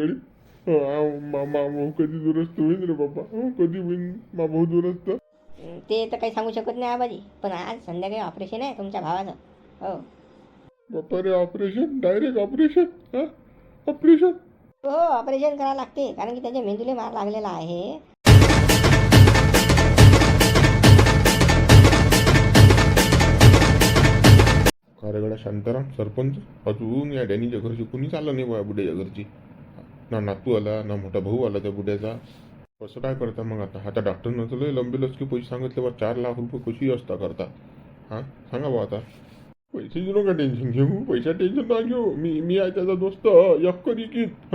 घडी भाऊ कधी दुरुस्त होईन रे बाबा. कधी होईन भाऊ दुरुस्त. ते तर काही सांगू शकत नाही आबाजी, पण आज संध्याकाळी ऑपरेशन आहे तुमच्या भावाचं. हो बापा रे, ऑपरेशन? Direct operation? हा, ऑपरेशन? हो ऑपरेशन करावं लागते, कारण की त्याच्या मेंदूला मार लागलेला आहे. कार्यगडा शांताराम सरपंच, अजून या डॅनीच्या घरची कुणीच आलं नाही बा. बुड्याच्या घरची ना नातू आला ना मोठा भाऊ आला त्या बुड्याचा. कसं काय करता मग आता डॉक्टरनं तर लय लंबेलच की पैसे सांगितले बा. 4 लाख रुपये कशी असता करता? हां सांगा बा आता. पैसे घेऊ नका टेन्शन घेऊ, पैसा टेन्शन ना घेऊ. मी आहे त्याचा दोस्त. यक्कर इकीत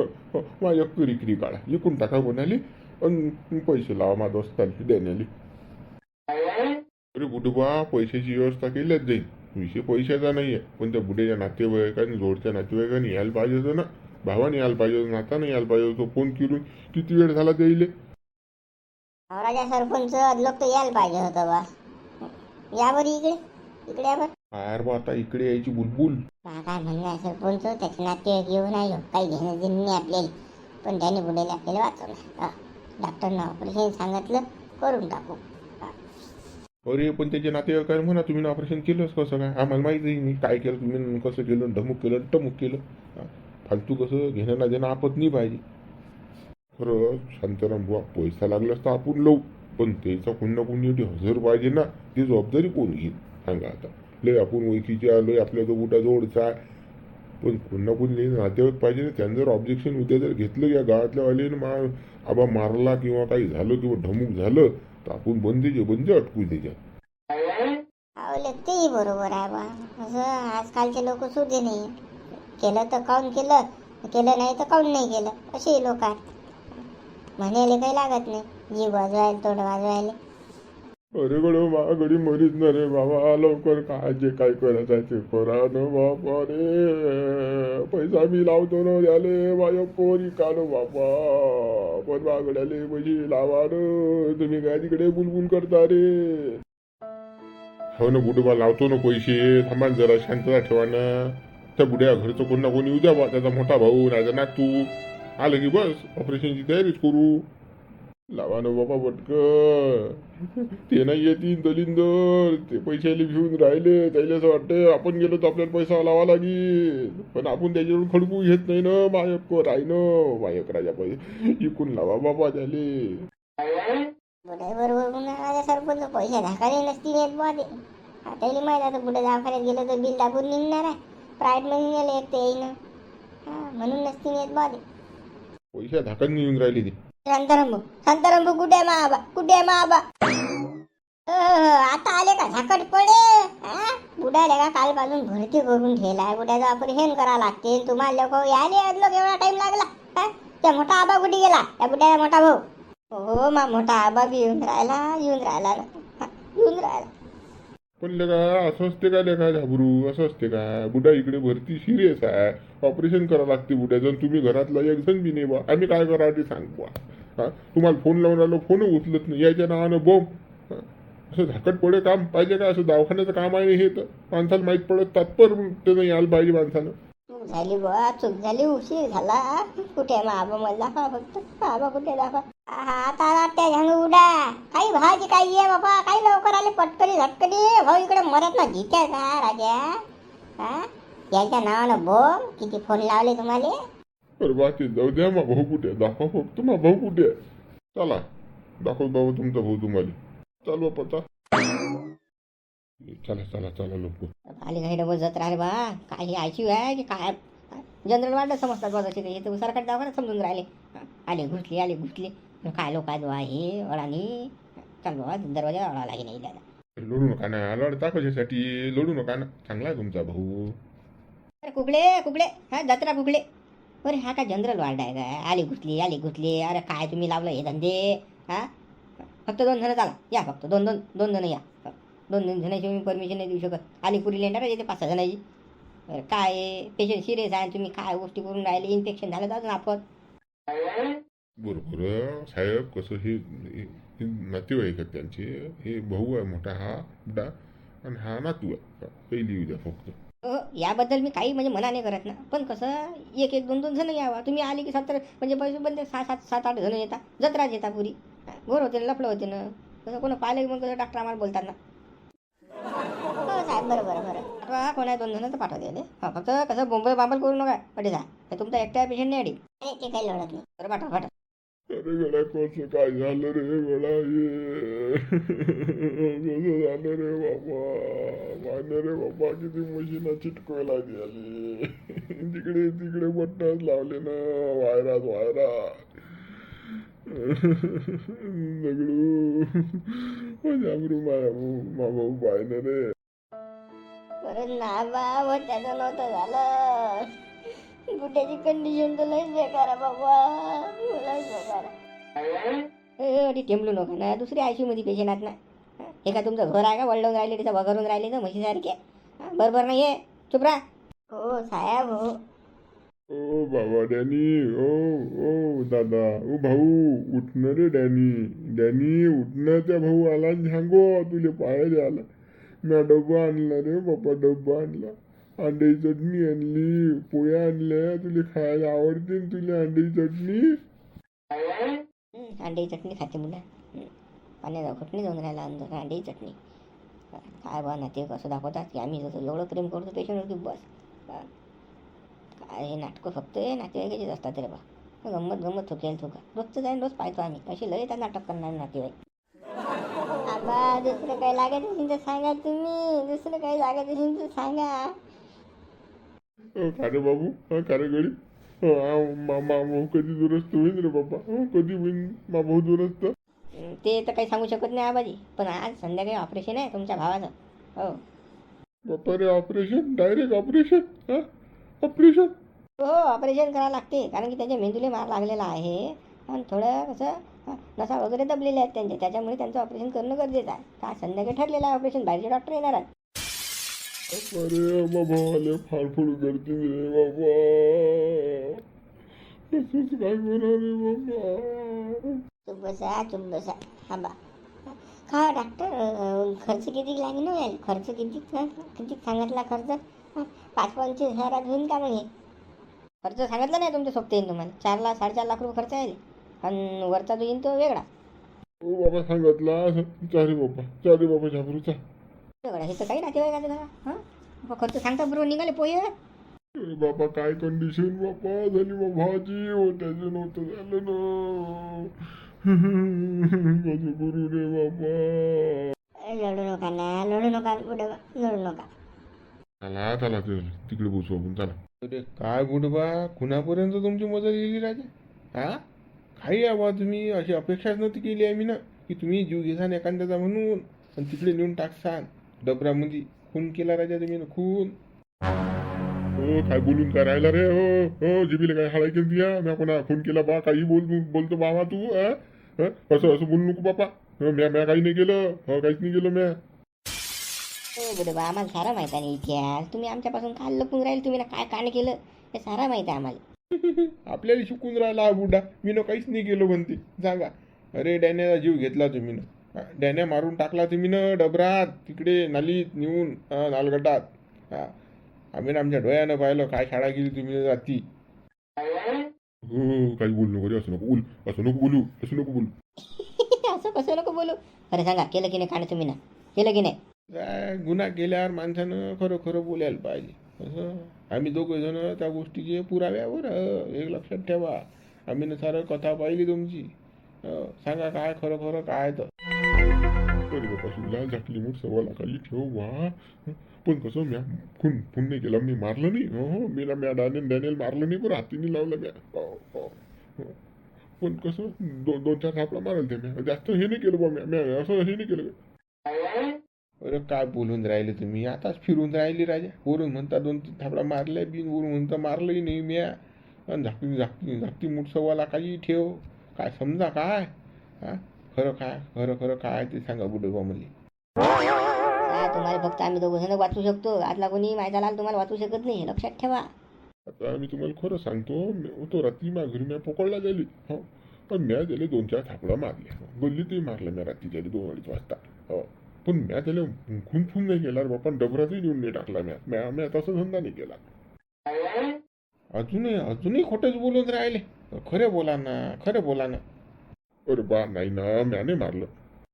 मा यक्कर इकरी काढा, इकून टाका कोणाली आणि पैसे लावा मा दोस्ताला देण्याली. अरे बुडबा, पैशाची व्यवस्था केल्याच जाईल. विषय पैशाचा नाही आहे, पण त्या बुड्याच्या नातेवाईकांनी जोडच्या नातेवाईकांनी यायला पाहिजे होतं ना. भावाने यायला पाहिजे होतं, नाताने यायला पाहिजे होतं. फोन करून किती वेळ झाला त्याईले. राजा सरपंच लोक तर यायला पाहिजे होतं बा. या बरं इकडे, इकडे या बरं. यार बा, आता इकडे यायची बुलबुल. काय म्हणणं आहे सरपंच, त्याचे नातेवाईक येऊन आलो, काही घेणं देणं नाही आपल्याला, पण त्याने बुड्याला आपल्याला वाचवलं. डॉक्टरनं ऑपरेशन सांगितलं, करून टाकू. अरे पण त्याचे नातेवाईकांनी म्हणा तुम्ही ऑपरेशन केलंच कसं काय? आम्हाला माहिती नाही मी काय केलं, तुम्ही कसं केलं, ढमुक केलं टमुक केलं. फालतू कसं घेणं ना देणं आपत नाही पाहिजे. खरं शांताराम बुवा, पैसा लागलाच तर आपण लावू, पण त्याचा कोण ना कोणी हजर पाहिजे ना. ती जबाबदारी कोण घेईल सांगा आता. लय आपण ओळखीचे आलोय, आपल्या तो बुटा जोडचा आहे, पण कोण ना कोणी नातेवाईक पाहिजे ना. त्यांनी जर ऑब्जेक्शन उद्या जर घेतलं या गावातल्या वाले आबा मारला किंवा काही झालं किंवा ढमुक झालं तर आपण बंदी अटकू त्याच्यात. आवले तेही बरोबर आहे बा. असं आजकालचे लोक सुधे नाही. केलं तर काऊन केलं, केलं नाही तर काऊन नाही केलं, असे लोक आहेत. म्हणायला काही लागत नाही, जीव वाजवायला तोंड वाजवायला. अरे गडो मा गडी मरीत ना रे बाबा, लवकर काय जे काय करायचं आहे ते करा न बाबा रे. पैसा मी लावतो ना याले माझ्या पोरी काढो बाबा, पण मागड्याले पैसे लावा न. तुम्ही काय तिकडे बुलबुल करता रे. हो ना बुडबा, लावतो ना पैसे. थांबा जरा शांतता ठेवा ना. त्या बुड्या घरचं कोण ना कोणी येऊ द्या बा. त्याचा मोठा भाऊ नाही नातू आलं की बस ऑपरेशनची तयारीच करू. लावा ना बाबा पटकन. ते नाही येतील दलिंदर, ते पैशाले घेऊन राहिले. त्याला असं वाटतं आपण गेलो तर आपल्याला पैसा लावा लागेल, पण आपण त्याच्याकडून खडकू घेत नाही ना. मायक राही न मायक राजा पैसे इकून लावा बाबा त्याले. बुड्या बरोबर माझ्या सरपंच पैसे धाकाने नसतील येत बा. ते त्याला माहिती आता बुड्या दवाखान्यात गेलं तर बिल दाबून निघणार आहे. प्रायव्हेट मध्ये नेलं एक ते येईन, म्हणून नसतील येत बा. ते पैशा धाकाने येऊन राहिले ते. शांताराम कुठे आहे माबा, कुठे आहे माबा? आता आले का झाकट पडे? बुड्याला का कालपासून भरती करून ठेवलाय. बुड्याचं ऑपरेशन करावं लागते. तुम्हाला लोक यायला लोक एवढा टाइम लागला. त्या मोठा आबा कुठे गेला? त्या बुड्याचा मोठा भाऊ. हो मा मोठा आबा बी येऊन राहिला ना. पण लेका असं असते का लेका घाबरू? असं असते का? बुडा इकडे भरती सिरियस आहे, ऑपरेशन करावं लागते बुड्याचं. तुम्ही घरातला एक जण बी नाही बा. आम्ही काय करावं ते सांग बा. तुम्हाला फोन लावून राहिलो, फोन उचलत नाही. याच्या नावानं बॉम्ब. असं झाकट पडे काम पाहिजे का? असं दवाखान्याचं काम आहे हे तर माणसाला माहीत पडत तात्पर त्यानं यायला पाहिजे माणसानं. चूक झाली बा, चूक झाली, उशीर झाला. कुठे आबा मला दाखवा फक्त. आबा कुठे दाखवा. आता त्या झांग उडा. काही भाजी काही आहे बाबा, काही लवकर आले पटकनी झटकनी. भाऊ इकडे मरत ना जित्या का राजा? याच्या नावानं बॉम्ब. किती फोन लावले तुम्हाला? अरे बा ते जाऊ द्या. मा भाऊ कुठे दाखवा फक्त. मा भाऊ कुठे आहे? चला दाखव बाबा तुमचा भाऊ तुम्हाला. चालवा पता. चला चला चला लोक. आली काही डबल जात राहिले बा. काही आयची आहे की काय? जनरल वाटलं समजतात बा. तसे काही सरकारी दवाखान्यात समजून राहिले. आले घुसले काय लोक आहेत बा हे अडाणी. चाल बाबा दरवाजा अडा लागे नाही दादा. लढू नका ना, लढता कशासाठी? लढू नका ना, चांगला आहे तुमचा भाऊ. अरे कुकडे जत्रा कुकडे. अरे हा काय जनरल वार्ड आहे काय? आली घुसली. अरे काय तुम्ही लावलं हे धंदे? फक्त 2 जण चाला या. फक्त दोन जण या. 2 जणांची मी परमिशन नाही देऊ शकत. आली पुरी लेंडर येते 5-6 जणांची. अरे काय पेशंट सिरियस आहे, तुम्ही काय गोष्टी करून राहिले? इन्फेक्शन झालं तर अजून आपण. बरोबर साहेब. कसं हे नातेवाईक आहेत त्यांचे. हे भाऊ आहे मोठा हा बुडा आणि हा नातू आहे. पहिली येऊ द्या फक्त. हो याबद्दल मी काही म्हणजे मना नाही करत ना, पण कसं एक एक दोन दोन जण यावा. तुम्ही आले की 70 म्हणजे पैसे बंद 6-7 8 जण येता, जत्राच येता पुरी. बोर होते ना, लफलं होते ना. कसं कोण पाहिलं की मग कसं डॉक्टर आम्हाला बोलतात ना. हो साहेब, बरं पाठवा, कोण आहे 2 जण तर पाठवा द्यायला. हा फक्त कसं बोंबल बांबल करू नका पटे जा. हे तुमचा एकटा पेशंट नाही अडी. नाही ते काही लढत नाही. बरं पाठवा. अरे गड्या कसं काय झालं रे गडा हे कसं झालं रे बाबा. मान्य रे बाबा, किती मशीना चिटकवायला आली तिकडे तिकडे बटनच लावले ना, वायरात दगडू जाबरू मा भाऊ पाहिलं रे. बरं ना बा, त्याचं नव्हतं झालं. गुड्याची कंडिशन तर लयच बेकार आहे बाबा, लयच बेकार आहे. टेंबलू नका ना, दुसरी आयसी मध्ये पेशंट आहेत ना. हे का तुमचं घर आहे का वळवून राहिले तिथं वगरून राहिले तर म्हशीसारखे. बरोबर नाही आहे, चुप राहा. हो साहेब हो. ओ बाबा डॅनी, ओ ओ दादा, ओ भाऊ उठणं रे डॅनी. डॅनी उठणं, त्या भाऊ आला सांगो तुले पाहायला आला. म्या डब्बा आणला रे बाप्पा, डब्बा आणला. अंड्याची चटणी आणली, पोळ्या आणल्या. तुला खायला आवडते ना तुला अंड्याची चटणी? अंड्याची चटणी खाते मुलं. पाण्याचा घुटणी जाऊन राहिला अंदर अंड्याची चटणी. काय बा नाते कसं दाखवतात की आम्ही जसं एवढं प्रेम करतो पेशंटवर की बस. काय हे नाटकं फक्त नातेवाईकाचीच असतात रे बा. गंमत थोकेल थोका रोजचं जाईन रोज पाहतो आम्ही. अशी लय त्या नाटक करणार नातेवाईक. आबा दुसरं काही लागत असेल तर सांगा तुम्ही, दुसरं काही लागत असेल तर सांगा. का रे बाबू, का रे गडी, मा भाऊ कधी दुरुस्त होईन रे बाबा? कधी होईन मा भाऊ दुरुस्त? ते तर काही सांगू शकत नाही आबाजी, पण आज संध्याकाळी ऑपरेशन आहे तुमच्या भावाचं. हो बाप्पा रे, ऑपरेशन? Direct operation? ऑपरेशन? हो ऑपरेशन करावं लागते, कारण की त्याच्या मेंदूला मार लागलेला आहे आणि थोडं कसं नसा वगैरे दबलेले आहेत त्यांचे, त्याच्यामुळे त्यांचं ऑपरेशन करणं गरजेचं आहे. का संध्याकाळी ठरलेलं आहे ऑपरेशन, बाहेरचे डॉक्टर येणार आहेत. अरे बाबा आले फाडफूड करते रे बाबा, असंच काय होणार रे बाबा? चुप बसा थांबा. का डॉक्टर खर्च किती लागेल हो यायला? खर्च किती सांगितला खर्च? 5-25 हजारात होईल का मग हे? खर्च सांगितला नाही तुमच्या सोबत येईल तुम्हाला. 4-4.5 लाख रुपये खर्च आहे आणि वरचा जो येईल तो वेगळा. ओ बाबा सांगितला चारे बाबा झाबरूचा वेगळा हे तर काही नातेवाईकाचं घरा. हां खर्च सांगता बरोबर निघाले पोहे. बाबा काय कंडिशन बाबा झाली बाबाची, हो त्याचं नव्हतं झालं ना. कसं करू रे बाबा? लढू नका ना, लढू नका पुढे, लढू नका. चला तिकडे बसू आपण, चला. अरे काय बुडबा, कुणापर्यंत तुमची मदत येईल राजा? हा काही बा, तुम्ही अशी अपेक्षाच नव्हती केली आम्ही ना, की तुम्ही जीव घेसान एखाद्याचा म्हणून आणि तिकडे नेऊन टाकसान डबऱ्यामध्ये. खून केला राजा तुम्ही ना, खून. हो काय बोलून काय राहिला रे? हो हो जिबीला काय हाळाय केली या? मी कोणा खून केला बा? काही बोलतो बाबा तू? असं बोलू नको बापा. म्या काही नाही केलं. हो काहीच नाही केलं म्या. हो बुडे बा, आम्हाला सारं माहित आहे इतिहास. तुम्ही आमच्यापासून काय लपून राहील, तुम्ही ना काय कान केलं हे सारं माहित आहे आम्हाला. आपल्याला शिकून राहिला हा बुडा. मी ना काहीच नाही केलं म्हणते, सांगा. अरे डॅन्याचा जीव घेतला तुम्ही ना, डॅन्या मारून टाकला तुम्ही ना डबरात, तिकडे नालीत नेऊन, नालगटात. आम्ही ना आमच्या डोळ्यानं पाहिलं काय शाळा केली तुम्ही रात्री. हो काही बोलू नको रे, असं नको बोलू. असं कसं नको बोलू. अरे सांगा केलं की नाही कान तुम्ही ना, केलं की नाही? काय गुन्हा केल्यावर माणसानं खरं बोलायला पाहिजे. असं आम्ही दोघं जण त्या गोष्टीचे पुराव्यावर एक लक्षात ठेवा. आम्ही ना सारं कथा पाहिली तुमची. सांगा काय खरं काय तर. अरे बाबा सुद्धा झाकली मूठ सव्वा लाखाची ठेव वा. पण कसं म्या खून नाही केला, मी मारलं नाही. हो म्या डॅनियल मारलं नाही, पण हातीने लावलं म्या. पण कसं 2-4 सापळा मारायला ते म्या, जास्त हे नाही केलं बा म्या असं हे नाही केलं. अरे काय बोलून राहिले तुम्ही? आताच फिरून राहिली राजा. वरून म्हणता 2-3 थापडा मारल्या बिन, वरून म्हणता मारलंही नाही म्या. आणि झाकती मूठ सव्वा लाखाची ठेव. काय समजा काय? खरं काय ते सांगा बुडोबा मला. तुम्हाला फक्त आम्ही दोघं जण वाचू शकतो, आतला कोणी माझ्या लाल तुम्हाला वाचू शकत नाही, लक्षात ठेवा. आता मी तुम्हाला खरं सांगतो, तो रात्री माझ्या घरी म्या पकडला गेली. हो पण म्या त्याला 2-4 थापडा मारल्या. गल्लीतही मारला म्या रात्री त्याला 2-2:30 वाजता. हो पण म्या त्याला खून नाही केला रे बापा, डबरातही नेऊन नाही टाकला म्या तसा धंदा नाही केला. अजूनही खोटंच बोलून राहिले. खरं बोला ना, खरं बोला ना. अरे बा नाही ना, म्या नाही मारलं.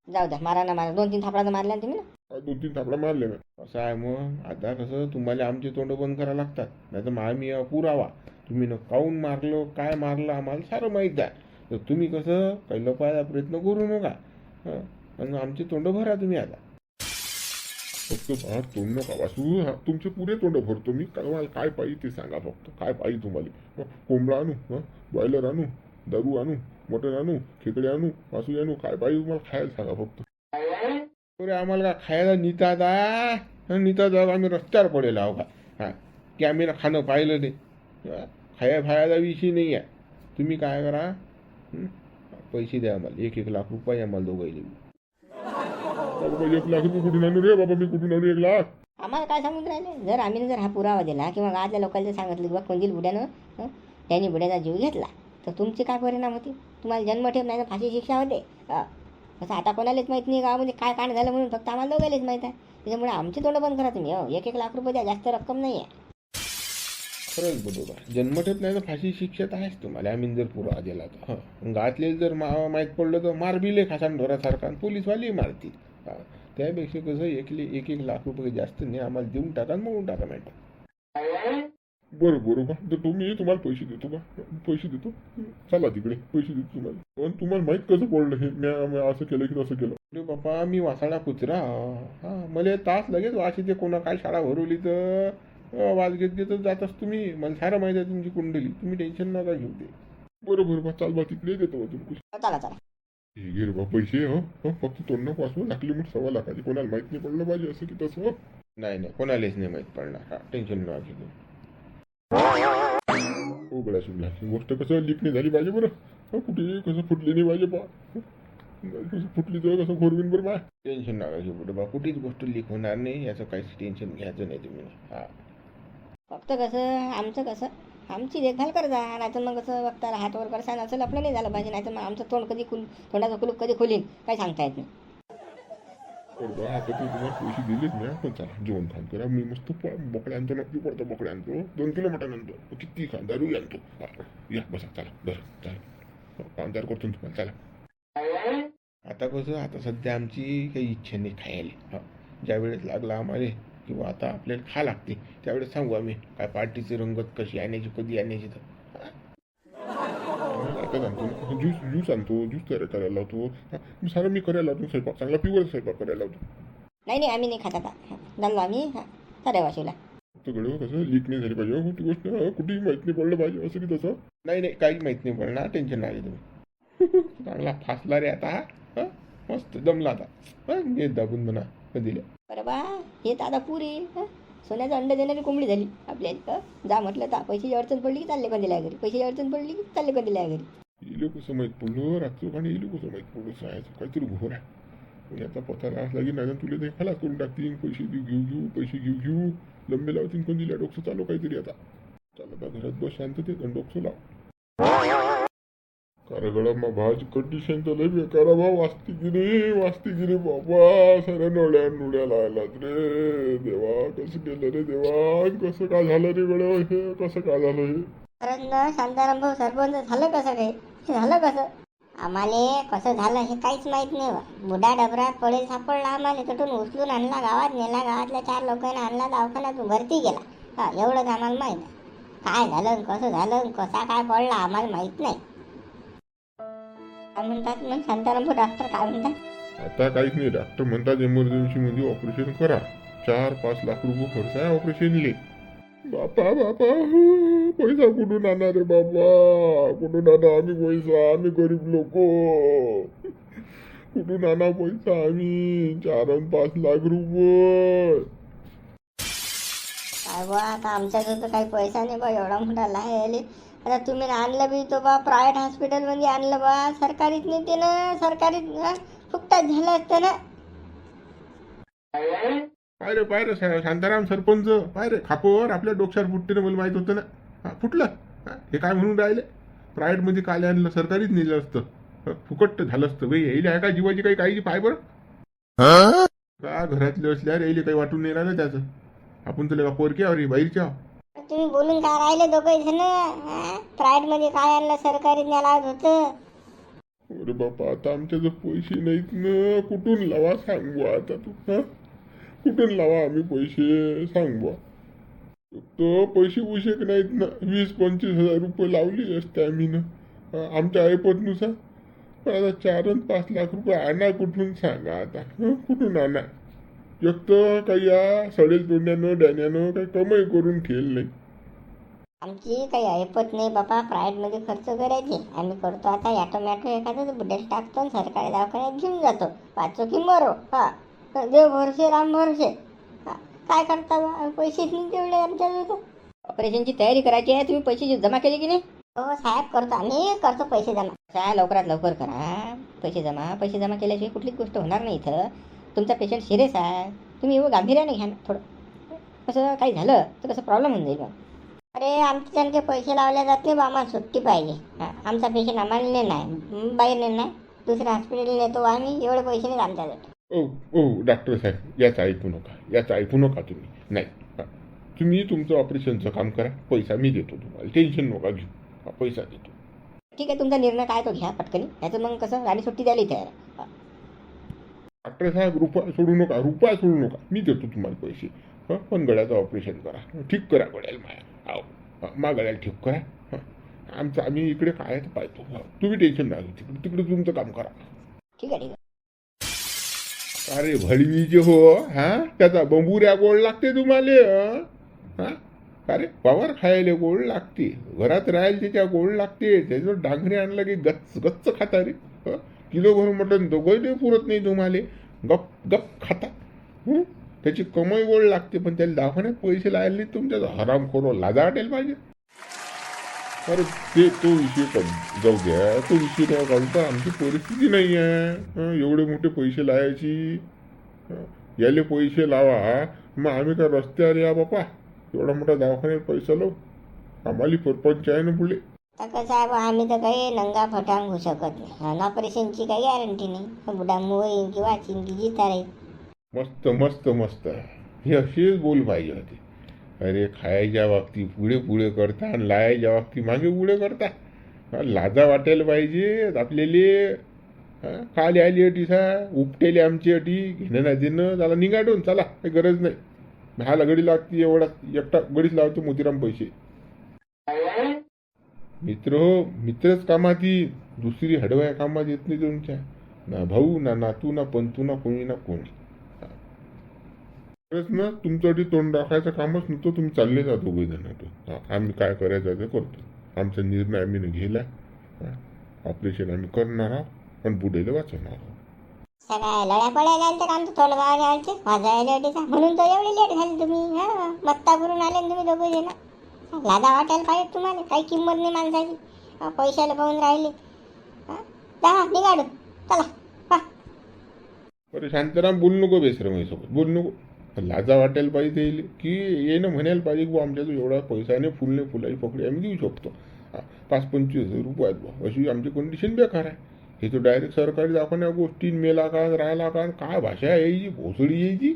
जाऊ द्या, मारा ना मारा, 2-3 थापडा तर मारल्या ना तुम्ही ना. 2-3 थापडा मारले म्या. असं आहे मग, आता कसं तुम्हाला आमचे तोंड बंद करावं लागतात, नाही तर आम्ही पुरावा तुम्ही न काऊन मारलं काय मारलं आम्हाला सारं माहीत आहे. तर तुम्ही कसं काही लपायचा प्रयत्न करू नका. आणि आमचे तोंड भरा तुम्ही आता. फक्त बा तोंड नका वाचू, तुमचे पुरे तोंड भरतो मी. काय पाहिजे ते सांगा फक्त, काय पाहिजे तुम्हाला. कोंबडा आणू, बॉयलर आणू, दारू आणू, मटण आणू, खेकडे आणू, मासू आणू, काय पाहिजे तुम्हाला खायला सांगा फक्त. अरे आम्हाला का खायला नितात आम्ही रस्त्यावर पडेल आहो का. हां, की आम्ही ना खाणं पाहिलं नाही. खायचा विषय नाही आहे. तुम्ही काय करा, पैसे द्या आम्हाला, 1-1 लाख रुपये आम्हाला दोघांनी. बाबा 1 लाख रुपये कुठून आणू रे बाबा, मी कुठून आणू 1 लाख. आम्हाला काय सांगून राहिले, जर आम्ही जर हा पुरावा दिला किंवा गावातल्या लोकांना सांगितलं की बा कोणतील बुड्यानं त्यांनी बुड्याचा जीव घेतला, तर तुमचे काय परिणाम होते. तुम्हाला जन्मठेप नाही तर फाशी शिक्षा होते. असं आता कोणालाच माहीत नाही गावामध्ये काय कांड झालं म्हणून, फक्त आम्हाला दोघायलाच माहीत आहे. त्याच्यामुळे आमची तोंड बंद करा तुम्ही. 1-1 लाख रुपये द्या, जास्त रक्कम नाही आहे. खरंच बरोबर, जन्मठेप नाही तर फाशी शिक्षा तर आहेच तुम्हाला, आम्ही जर पुरावा दिला तर. गावातले जर माहीत पडलं तर मार बिले खासान ढोरासारखा, पोलीसवालेही मारतील. त्यापेक्षा कसं 1-1 लाख रुपये जास्त नाही, आम्हाला देऊन टाका, मग टाका मॅटर. बरं बा, तर तुम्हाला पैसे देतो का, पैसे देतो. चला तिकडे पैसे देतो तुम्हाला. पण तुम्हाला माहीत कसं पडलं हे म्या असं केलं की तसं केलं. अरे बापा, मी वासाडा कुचरा. मला तास लगेच वास येते, कोणा काय शाळा भरवली तर वाज घेत जातच तुम्ही. मला सारं माहिती आहे तुमची कुंडली, तुम्ही टेन्शन नका घेऊ ते. बरं बा, चाल बा तिकडे देतो तुमको. चला चला. हे घे रे बा पैसे. फक्त तोंड वाचून टाकली म्हणून 1.25 लाखाची. कोणाला माहित नाही पडलं पाहिजे असं की तसं. नाही कोणालाच नाही माहीत पडणार. टेन्शन नका घेऊ. हो गड्या शिमला, गोष्ट कसं लीक नाही झाली पाहिजे बरं. कुठे कसं फुटली नाही पाहिजे बा. कसं फुटली तर कसं खोरवीन बरं बा. टेन्शन नका घेऊ बरं बा, कुठेच गोष्ट लीक होणार नाही, याचं काहीच टेन्शन घ्यायचं नाही तुम्ही. फक्त कसं आमचं कसं आमची देखभाल कर जा, नाही तर मग कसं बघता हातवर करसान असं आपलं नाही झालं पाहिजे. नाही तर मग आमचं तोंड कधी तोंडाचं कुलूप कधी खोलीन काही सांगता येत नाही. बरं बा, आता तुम्हाला पैसे दिलेच नाही. पण चला जेवण खान करा. मी मस्त बोकड्या आणतो, नक्की पडतो बोकड्या आणतो, 2 किलो मटण आणतो, किती खा दारू आणतो. या बसा, चला बरं चला, पांचार करतो तुम्हाला. चला आता कसं, आता सध्या आमची काही इच्छा नाही खायला. ज्या वेळेस लागला आम्हाला किंवा आता आपल्याला खा लागते त्यावेळेस सांगू आम्ही काय पार्टीची रंगत कशी आणायची, कधी आणायची. तर आता आणतो ज्यूस आणतो, ज्यूस तयार करायला लावतो. सारं मी करायला लावतो स्वयंपाक, चांगला प्युअर स्वयंपाक करायला लावतो. नाही आम्ही नाही खात आता. झालो आम्ही साऱ्या वाशीला. सगळं कसं लीक नाही झाली पाहिजे. ती गोष्ट कुठेही माहित नाही पडलं पाहिजे असं की तसं. नाही काहीच माहीत नाही पडणार, टेन्शन नाही तुम्ही. चांगला फासला रे आता. मस्त जमला आता. येत दाबून म्हणा कधीला. बरं बा, हे तर आता पुरी सोन्याचं अंड देणारी कोंबडी झाली आपल्याला. जा म्हटलं तर पैशाची अडचण पडली की चालले कंदिल्या घरी, पैशाची अडचण पडली की चालले कंदिल्या घरी. येलो कसं माहीत पडलं रातचं, आणि येलो कसं माहीत पडलं सायचं काहीतरी घोर आहे. याचा पत्ता रास लागेल, नाही तुला ते खलास करून टाकतील. पैसे घेऊ पैसे घेऊ लंबे लावतील कंदिल्या. डोकं चालू काहीतरी आता. चला आता घरात बस शांततेत आणि डोकं लाव. कारगडा मा भाजी कंडिशन तर लय बेकार बा. वाचती गिरी बाबा. साऱ्या नोड्या लायलात रे देवा. कसं केलं रे देवा, कसं काय झालं रे गड, हे कसं काय झालं हे. कारण ना शांताराम भाऊ सरपंच झालं कसं काय, झालं कसं आम्हाला कसं झालं हे काहीच माहित नाही. बुडा डबरात पडेल सापडला, आम्हाला तिथून उचलून आणला, गावात नेला, गावातल्या 4 लोकांना आणला, दवाखान्यातून भरती गेला. एवढंच आम्हाला माहित आहे. काय झालं कसं झालं कसा काय पडला आम्हाला माहित नाही. काय म्हणतात मग शांताराम भाऊ डॉक्टर काय म्हणतात. आता काहीच नाही, डॉक्टर म्हणतात इमर्जन्सी मध्ये ऑपरेशन करा. 4-5 लाख रुपये खर्च आहे ऑपरेशनले. बापा पैसा कुठून आणणार रे बाबा, कुठून आणा आम्ही पैसा, आम्ही गरीब लोक. कुठून आणा पैसा आम्ही 4-5 लाख रुपये. काय बा, आता आमच्याकडे तर काही पैसा नाही बा, एवढा मोठा लाय. आता तुम्ही आणलं बी तो बा प्रायव्हेट हॉस्पिटलमध्ये आणलं बा, सरकारीत नाही ते ना. सरकारीत फुकटात झालं असतं ना. पाय रे शांताराम सरपंच, पाय रे खापर आपल्या डोक्यावर फुटते ना. मला माहित होतं ना. फुटलं. हे काय म्हणून राहिले, प्रायव्हेट मध्ये काय आणलं, सरकारीत नेलं असतं फुकट झालं असतं. बाई येईल आहे का जीवाची काही पाय बरं. का घरातले असल्यावर यायले काही वाटून नाही राहिलं त्याचं. आपण तुला का पोरके अरे बाहेरच्या. तुम्ही बोलून काय राहिले दोघे जण? प्रायड मध्ये काय आणलं सरकारी न्यायला होतं? अरे बापा आता आमच्याजवळ पैसे नाहीत ना, कुठून लावा सांग बुवा आता तू. हा कुठून लावा आम्ही पैसे सांग बुवा. तो पैसे उशेक नाहीत ना, 20-25 हजार रुपये लावले असते आम्ही ना आमच्या ऐपतनुसार. पण आता 4 आणि 5 लाख रुपये आणा कुठून सांगा आता. कुठून आणा? एक तर काही या सडेल तोंड्यानं डॅन्यानं काही कमाई करून ठेल नाही. आमची काही ऐपत नाही बाबा, प्रायड मध्ये खर्च करायचे आम्ही करतो. आता ऑटोमॅटो एखादं बुड्यात टाकतो आणि सरकारी दवाखान्यात घेऊन जातो, वाचो की मरो. हा देव भरसे राम भरसे. काय करता बा, पैसेच नाही तेवढे आमच्याजवळ. ऑपरेशनची तयारी करायची आहे, तुम्ही पैसे जमा केले की नाही? हो साहेब करतो, आम्ही करतो पैसे जमा. काय लवकरात लवकर करा पैसे जमा केल्याशिवाय कुठलीच गोष्ट होणार नाही इथं. तुमचा पेशंट सिरियस आहे, तुम्ही एवढं गांभीर्याने घ्या ना थोडं. कसं काही झालं तर कसं प्रॉब्लेम होऊन जाईल मग. अरे आमच्यासारखे पैसे लावले जात नाही बा, आम्हाला सुट्टी पाहिजे. आमचा पेशंट आम्हाला नाही बाहेर नाही, दुसऱ्या हॉस्पिटल नेतो आम्ही. एवढे पैसे नाही आमच्याकडे. ओ डॉक्टर साहेब याचं ऐकू नका तुम्ही. नाही तुम्ही तुमचं ऑपरेशनचं काम करा, पैसा मी देतो तुम्हाला, टेन्शन नका घेऊ. पैसा देतो. ठीक आहे, तुमचा निर्णय काय तो घ्या पटकनी, नाहीतर मग कसं आम्ही सुट्टी द्यायला तयार आहे. डॉक्टर साहेब रुपया सोडू नका, मी देतो तुम्हाला पैसे. पण गळ्याचं ऑपरेशन करा, ठीक करा गळ्याला माया. मा गळ्याला ठीक करा. आम्ही इकडे काय तर पाहतो. तुम्ही टेन्शन नका घेऊ, तिकडे तुमचं काम करा. ठीक आहे. अरे भडवीचे हो, त्याचा बंबुऱ्या गोड लागते तुम्हाला. अरे पावर खायला गोड लागते, घरात राहायला त्याच्या गोड लागते. त्याच्यावर डांगरे आणलं की गच्च खाता रे. किलो भरून मटण दोघंही नाही पुरत नाही तुम्हाला, गप खाता. त्याची कमाई गोड लागते, पण त्याला दवाखान्यात पैसे लायला नाही तुमच्या हराम करो, लाजा वाटेल पाहिजे. अरे तो विषय जाऊ द्या, तो विषय नाही काढता. आमची परिस्थिती नाही आहे एवढे मोठे पैसे लावायची. याले पैसे लावा, मग आम्ही का रस्त्यावर या बापा एवढा मोठा दवाखान्यात पैसा लावू? आम्हाला परपंच आहे ना पुढे. तर साहेब आम्ही तर काही नंगा फटांग होऊ शकत नाही. ऑपरेशनची काही गॅरंटी नाही, बुडा मोईल किंवा चिंकी जिता राहील. मस्त हे असेच बोल पाहिजे होते. अरे खायच्या बाबतीत पुढे करता आणि लायाच्या बाबतीत मागे पुढे करता. लाजा वाटायला पाहिजे आपल्याला. काल आली अटी उपटेली आमची अटी, घेणं नाही देणं. त्याला निघाडून चला, काही गरज नाही. ह्याला गडी लागते, एवढा एकटा गडीच लावतो मोतीराम पैसे. मित्रच कामात येईल, दुसरी हडवाया कामात येत नाही तुमच्या. ना भाऊ ना नातू ना पंतू ना कोणी. खरंच ना तुमच्यासाठी तोंड राखायचं कामच नव्हतं. तुम्ही चालले जा दोघे जण. आम्ही काय करायचं ते करतो. आमचा निर्णय आम्ही घेला. ऑपरेशन आम्ही करणार आहोत आणि बुडेला वाचवणार आहोत. सगळ्या लढ्या पडायला आले तर आमचं तोंड गावाला आलते वाजायला अटीचा, म्हणून तर एवढी लेट झाली तुम्ही. मत्ता करून आले तुम्ही दोघे जण. लाजा वाटायला पाहिजे तुम्हाला, काही किंमत नाही माणसाची. पैशाला पाहून राहिले. जा निघाडून चला. अरे शांताराम बोलू नको, बेसरमाईसोबत बोलू नको. लाजा वाटायला पाहिजे की येणं म्हणायला पाहिजे की आमच्याजवळ एवढा पैसा नाही, फुलाची पकडी आम्ही देऊ शकतो. 5-25 हजार रुपयात बा, अशी आमची कंडिशन बेकार आहे. हे तो डायरेक्ट सरकारी दवाखान्या गोष्टी मेला का राहिला का, काय भाषा यायची, भोसडी यायची.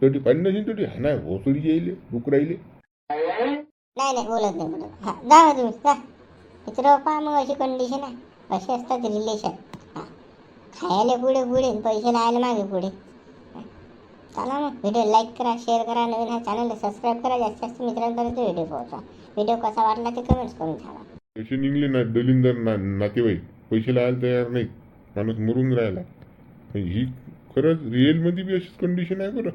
तटी पाणी नसेल तटी नाही भोसडी यायले डुक राहिले. नाही बोलत नाही. जा तुम्ही जा. मित्र पहा मग अशी कंडिशन आहे, असे असतात रिलेशन. खायला पुढे पैसे लावायला मागे पुढे. चला मग व्हिडिओ लाईक करा, शेअर करा, नवीन हा चॅनलला सबस्क्राईब करा, जास्त मित्रांपर्यंत व्हिडिओ पोहोचा. व्हिडिओ कसा वाटला ते कमेंट्स करून सांगा. पैसे निघले ना, दलिंदर नातेवाईक पैसे लावायला तयार नाहीत, माणूस मरून राहिला. ही खरंच रिअलमध्ये बी अशीच कंडिशन आहे बरं.